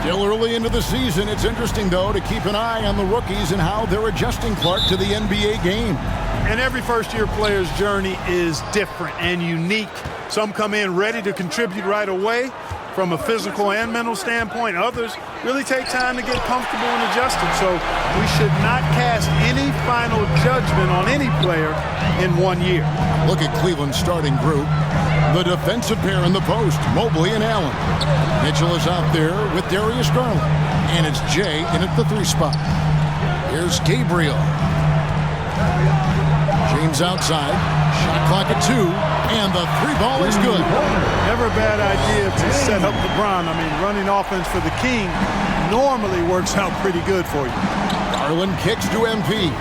Still early into the season. It's interesting, though, to keep an eye on the rookies and how they're adjusting, Clark, to the NBA game. And every first-year player's journey is different and unique. Some come in ready to contribute right away from a physical and mental standpoint. Others really take time to get comfortable and adjusted. So we should not cast any final judgment on any player in 1 year. Look at Cleveland's starting group. The defensive pair in the post, Mobley and Allen. Mitchell is out there with Darius Garland. And it's Jay in at the 3 spot. Here's Gabriel. James outside. Shot clock at 2. And the 3 ball is good. Never a bad idea to set up LeBron. I mean, running offense for the King normally works out pretty good for you. Garland kicks to MP.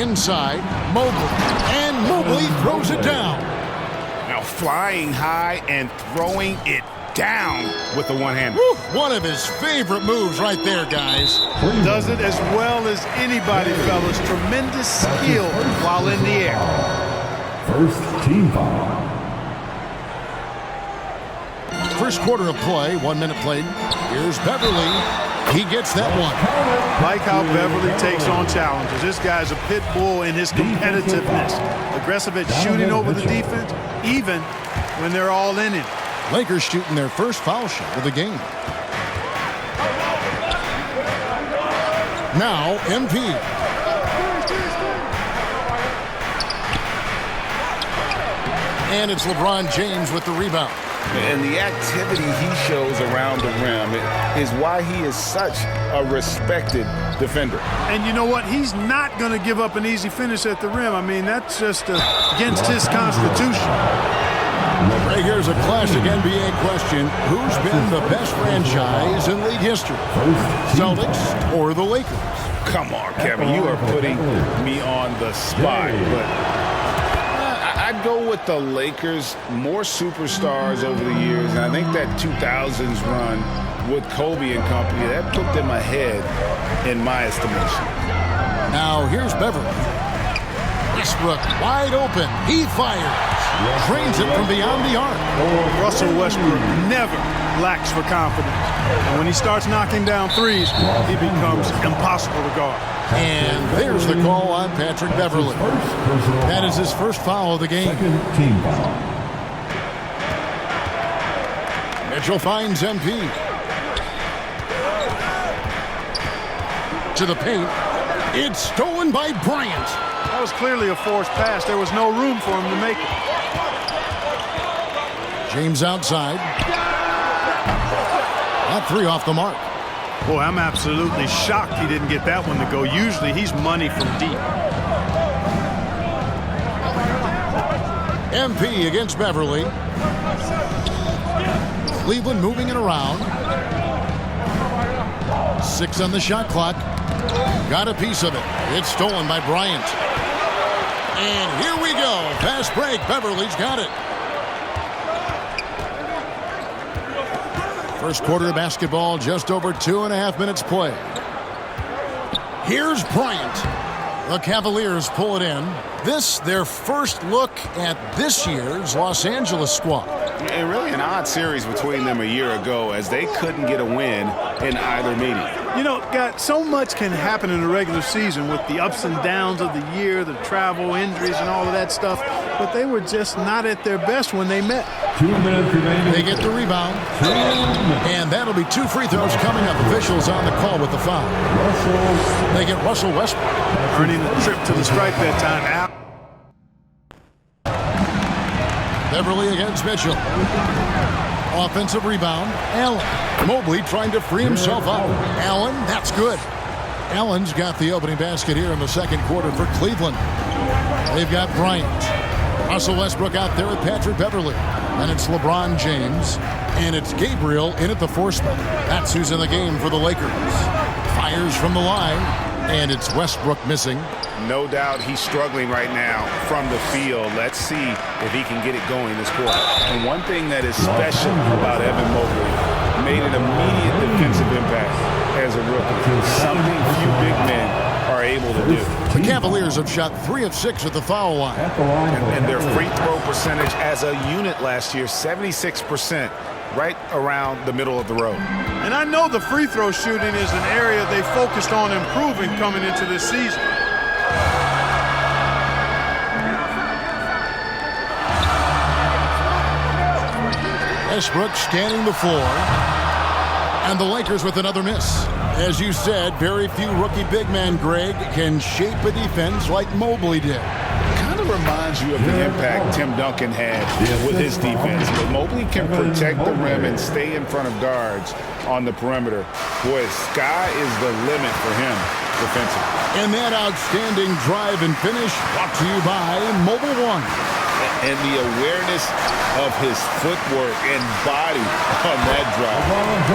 Inside, Mobley. And Mobley throws it down. Now flying high and throwing it down with the one-hander. One of his favorite moves right there, guys. Does it as well as anybody, fellas. Tremendous skill while in the air. First team foul. First quarter of play, 1 minute played. Here's Beverly. He gets that one. Like how Beverly takes on challenges. This guy's a pit bull in his competitiveness. Aggressive at shooting over the defense, even when they're all in it. Lakers shooting their first foul shot of the game. Now, MP. And it's LeBron James with the rebound. And the activity he shows around the rim is why he is such a respected defender. And you know what? He's not going to give up an easy finish at the rim. I mean, that's just against his constitution. Right, here's a classic NBA question. Who's been the best franchise in league history? Celtics or the Lakers? Come on, Kevin. You are putting me on the spot. But I'd go with the Lakers. More superstars over the years. And I think that 2000s run with Kobe and company, that put them ahead in my estimation. Now, here's Beverly. Westbrook wide open. He fires. Drains it from beyond the arc. Russell Westbrook never lacks for confidence. And when he starts knocking down threes, he becomes impossible to guard. And there's the call on Patrick Beverly. That is his first foul of the game. Mitchell finds MP. To the paint. It's stolen by Bryant. That was clearly a forced pass. There was no room for him to make it. James outside. That 3 off the mark. Boy, I'm absolutely shocked he didn't get that one to go. Usually he's money from deep. MP against Beverly. Cleveland moving it around. 6 on the shot clock. Got a piece of it. It's stolen by Bryant. And here we go. Fast break. Beverly's got it. First quarter of basketball, just over 2.5 minutes play. Here's Bryant. The Cavaliers pull it in. This, their first look at this year's Los Angeles squad. And really an odd series between them a year ago as they couldn't get a win in either meeting. You know, so much can happen in the regular season with the ups and downs of the year, the travel, injuries, and all of that stuff. But they were just not at their best when they met. 2 minutes remaining. They get the rebound. And that'll be 2 free throws coming up. Officials on the call with the foul. They get Russell Westbrook. Earning the trip to the stripe that time. Out. Beverly against Mitchell. Offensive rebound. Allen. Mobley trying to free himself up. Allen, that's good. Allen's got the opening basket here in the second quarter for Cleveland. They've got Bryant. Russell Westbrook out there with Patrick Beverly. And it's LeBron James. And it's Gabriel in at the 4 spot. That's who's in the game for the Lakers. Fires from the line. And it's Westbrook missing. No doubt he's struggling right now from the field. Let's see if he can get it going this quarter. And one thing that is special about Evan Mobley, made an immediate defensive impact as a rookie. Something few big men are able to do. The Cavaliers have shot 3 of 6 at the foul line. And their free throw percentage as a unit last year, 76%, right around the middle of the road. And I know the free throw shooting is an area they focused on improving coming into this season. Westbrook scanning the floor. And the Lakers with another miss. As you said, very few rookie big men, Greg, can shape a defense like Mobley did. Kind of reminds you of the impact Tim Duncan had with his defense. But Mobley can protect the rim and stay in front of guards on the perimeter. Boy, sky is the limit for him defensively. And that outstanding drive and finish brought to you by Mobile One. And the awareness of his footwork and body on that drive.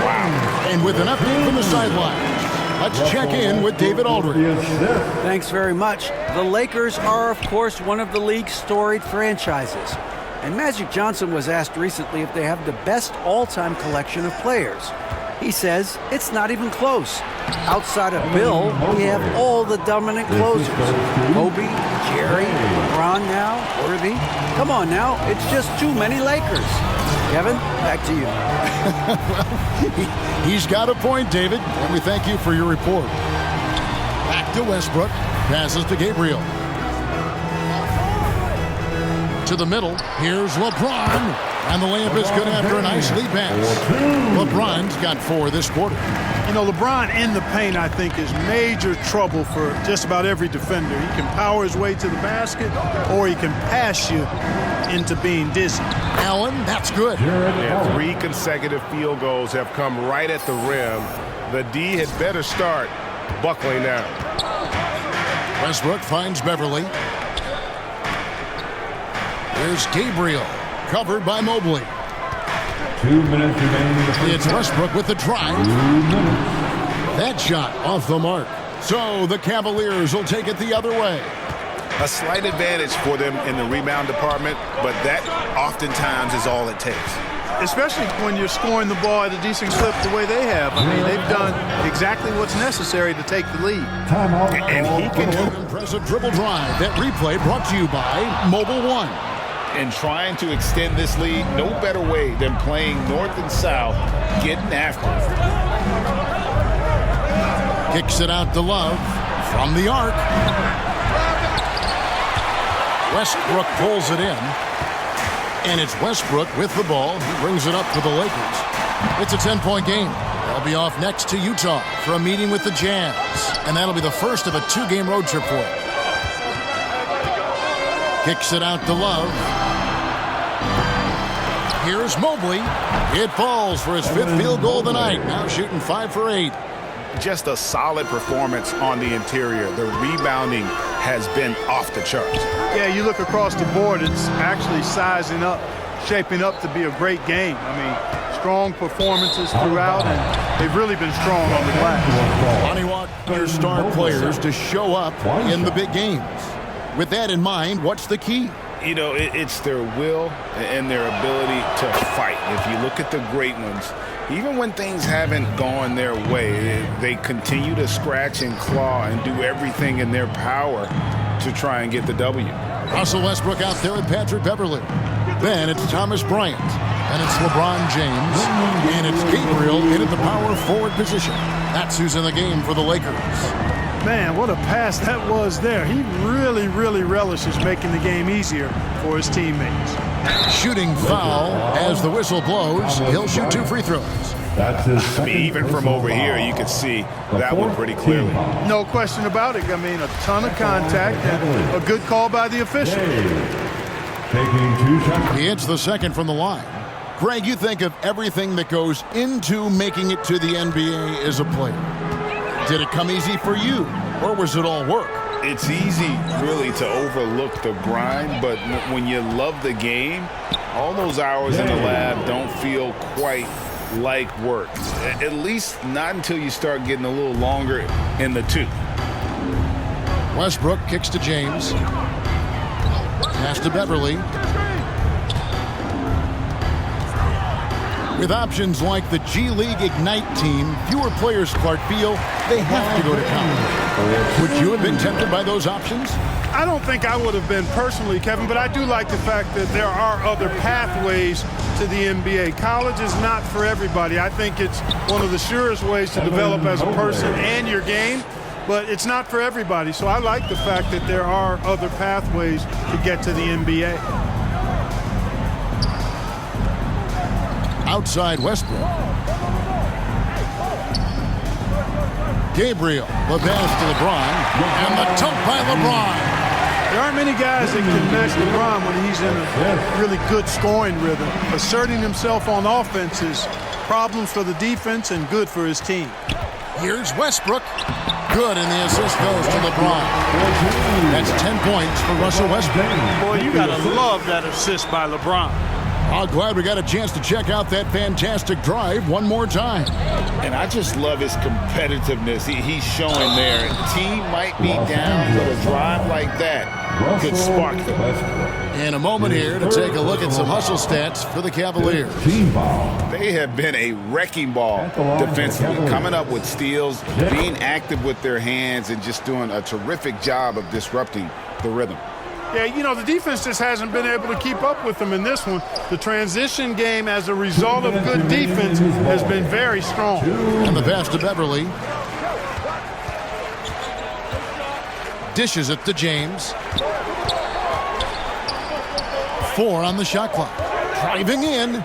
Wow. And with an update from the sideline, let's check in with David Aldridge. Thanks very much. The Lakers are, of course, one of the league's storied franchises. And Magic Johnson was asked recently if they have the best all-time collection of players. He says it's not even close. Outside of Bill, we have all the dominant closers. Kobe, Jerry, LeBron now, Worthy. Come on now, it's just too many Lakers. Kevin, back to you. Well, he's got a point, David. And we thank you for your report. Back to Westbrook. Passes to Gabriel. To the middle. Here's LeBron. And the layup is good after a nice lead pass. LeBron's got 4 this quarter. You know, LeBron in the paint, I think, is major trouble for just about every defender. He can power his way to the basket, or he can pass you into being dizzy. Allen, that's good. Yeah, 3 consecutive field goals have come right at the rim. The D had better start buckling down. Westbrook finds Beverly. Here's Gabriel. Covered by Mobley. 2 minutes remaining. It's Westbrook with the drive. 2 minutes. That shot off the mark. So the Cavaliers will take it the other way. A slight advantage for them in the rebound department, but that oftentimes is all it takes. Especially when you're scoring the ball at a decent clip the way they have. I mean, they've done exactly what's necessary to take the lead. Timeout. And he can do Impressive dribble drive. That replay brought to you by Mobile One. and trying to extend this lead, no better way than playing north and south, getting after it. Kicks it out to Love from the arc. Westbrook pulls it in. And it's Westbrook with the ball. He brings it up for the Lakers. It's a 10-point game. They'll be off next to Utah for a meeting with the Jazz. And that'll be the first of a 2-game road trip for them. Kicks it out to Love. Here's Mobley. It falls for his 5th field goal of the night. Now shooting 5 for 8. Just a solid performance on the interior. The rebounding has been off the charts. Yeah, you look across the board, it's actually sizing up, shaping up to be a great game. I mean, strong performances throughout, and they've really been strong on the glass. Lonnie want your star players to show up in the big games. With that in mind, what's the key? You know, it's their will and their ability to fight. If you look at the great ones, even when things haven't gone their way, they continue to scratch and claw and do everything in their power to try and get the W. Russell Westbrook out there with Patrick Beverly. Then it's Thomas Bryant. And it's LeBron James. And it's Gabriel in at the power forward position. That's who's in the game for the Lakers. Man, what a pass that was there. He really, really relishes making the game easier for his teammates. Shooting foul as the whistle blows. He'll shoot 2 free throws. That's his I mean, even from over here, you can see that one pretty clearly. No question about it. I mean, a ton of contact and a good call by the official. Taking 2 shots. He hits the second from the line. Greg, you think of everything that goes into making it to the NBA as a player. Did it come easy for you, or was it all work? It's easy, really, to overlook the grind, but when you love the game, all those hours in the lab don't feel quite like work. At least not until you start getting a little longer in the tooth. Westbrook kicks to James. Pass to Beverly. With options like the G League Ignite team, fewer players, Clark, feel they have to go to college. Would you have been tempted by those options? I don't think I would have been personally, Kevin, but I do like the fact that there are other pathways to the NBA. College is not for everybody. I think it's one of the surest ways to develop as a person and your game, but it's not for everybody. So I like the fact that there are other pathways to get to the NBA. Outside Westbrook. Gabriel, the pass to LeBron, and the dunk by LeBron. There aren't many guys that can match LeBron when he's in a really good scoring rhythm. Asserting himself on offense is problems for the defense and good for his team. Here's Westbrook. Good, and the assist goes to LeBron. That's 10 points for Russell Westbrook. Boy, you got to love that assist by LeBron. I'm glad we got a chance to check out that fantastic drive one more time. And I just love his competitiveness he's showing there. A team might be down, but a drive like that could spark them. In a moment here to take a look at some hustle stats for the Cavaliers. They have been a wrecking ball defensively, coming up with steals, being active with their hands, and just doing a terrific job of disrupting the rhythm. Yeah, you know, the defense just hasn't been able to keep up with them in this one. The transition game as a result of good defense has been very strong. And the pass to Beverly. Dishes it to James. 4 on the shot clock. Driving in.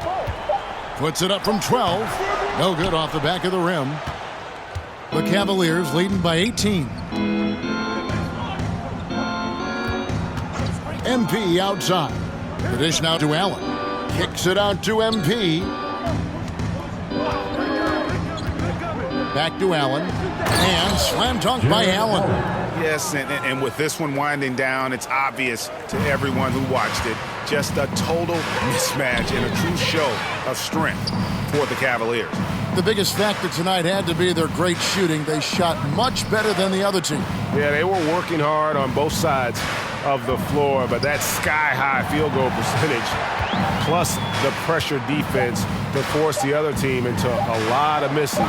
Puts it up from 12. No good off the back of the rim. The Cavaliers leading by 18. MP outside. The dish now to Allen. Kicks it out to MP. Back to Allen. And slam dunk by Allen. Yes, and with this one winding down, it's obvious to everyone who watched it. Just a total mismatch and a true show of strength for the Cavaliers. The biggest factor tonight had to be their great shooting. They shot much better than the other team. Yeah, they were working hard on both sides of the floor, but that sky-high field goal percentage plus the pressure defense to force the other team into a lot of misses.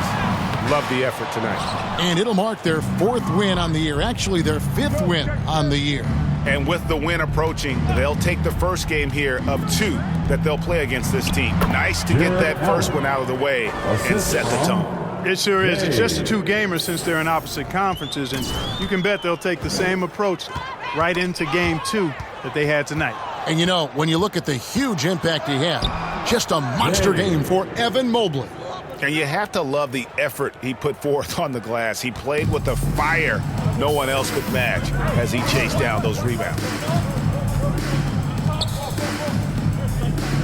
Love the effort tonight. And it'll mark their 4th win on the year, actually their 5th win on the year. And with the win approaching, they'll take the first game here of 2 that they'll play against this team. Nice to get that first one out of the way and set the tone. It sure is. It's just a 2-gamer since they're in opposite conferences, and you can bet they'll take the same approach right into game 2 that they had tonight. And you know, when you look at the huge impact he had, just a monster game for Evan Mobley. And you have to love the effort he put forth on the glass. He played with a fire no one else could match as he chased down those rebounds.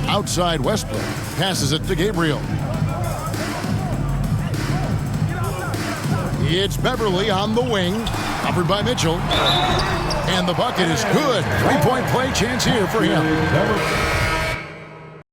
Outside Westbrook passes it to Gabriel. It's Beverly on the wing, covered by Mitchell. And the bucket is good. 3-point play chance here for him.